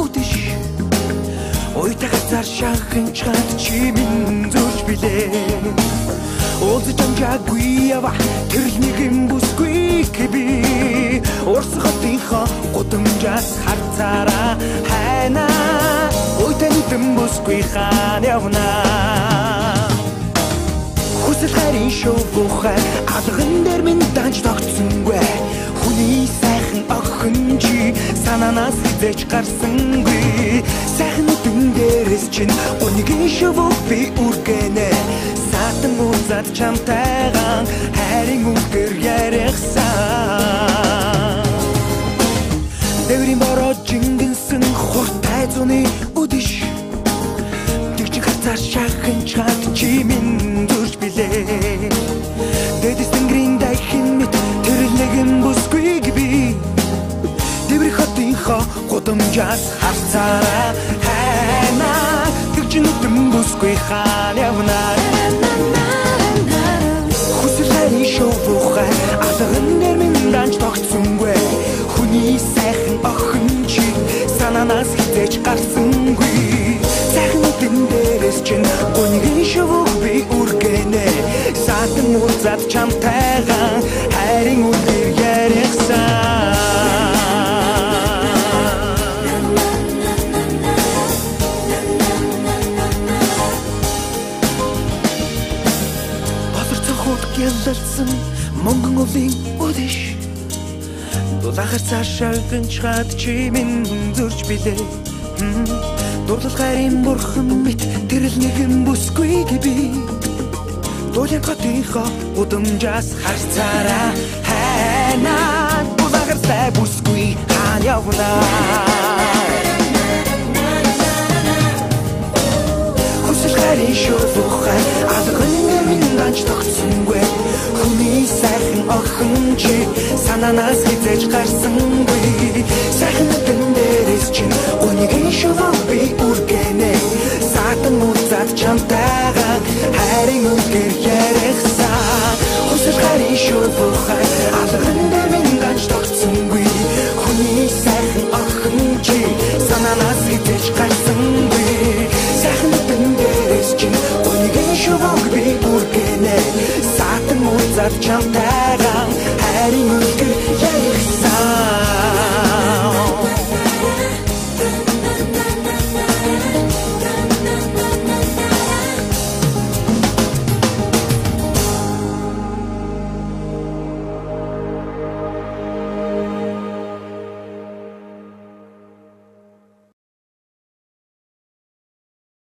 үдэш Уйтагацар шахын чад чимин зурж билээ Уулзаж амжаагүй ява тэрл нэгэн бүсгүй би Урсан хотынхоо гудамжаас харцаараа хайна Уйтай нүдэн бүсгүй хаан явна Хүсэл хайрын шувухай алган дээр минь данж тогтсонгүй Хүний сайхан охин чи санаанаас хизээч гарсангүй Сайхан нүдэн дээрээс чинь унигийн шувух би үргэнэ Саатан уулзаад чамтайгаан хайрын үгээр ярихсан Дэврийн бороо жингэнсэн хуртай зуны үдэш Тэгж харцаар шахын чад чимин зурж билээ Дэдэс тэнгэрийн дайхин мэт тэрл нэгэн бүсгүй би Дэврийн хотынхоо гудамжаас харцаараа хайна Тэгж нүдэн бүсгүй хаан явна Хүсэл хайрын шувухай алган дээр минь данж тогтсонгүй Хүний сайхан охин чи санаанаас хизээч гарсангүй Сайхан нүдэн дээрээс чинь гунигийн шувух би үргэнэ Саатан уулзаад чамтайгаан хайрын үгээр ярихсан Ялалсан мөнгөн өвлийн үдэш Дулахар цаашаа гэнчхад чимин зурж билээ Дурлал хайрын бурхан мэт тэрл нэгэн бүсгүй би Дулын хотынхоо гудамжаас харцаараа хайна Дулахар цай бүсгүй хаан явна Хүсэл хайрын шувухай алган дээр минь данж тогтсонгүй Хүний сайхан охин чи санаанаас хизээч гарсангүй Сайхан нүдэн дээрээс чинь унигийн шувух би үргэнэ Саатан уулзаад чамтайгаан хайрын үгээр ярихсан Хүсэл хайрын шувухай алган дээр минь данж тогтсонгүй Хүний сайхан охин чи санаанаас хизээч гарсангүй Сайхан нүдэн дээрээс чинь унигийн шувух би үргэнэ Саатан уулзаад чамтайгаан хайрын үгээр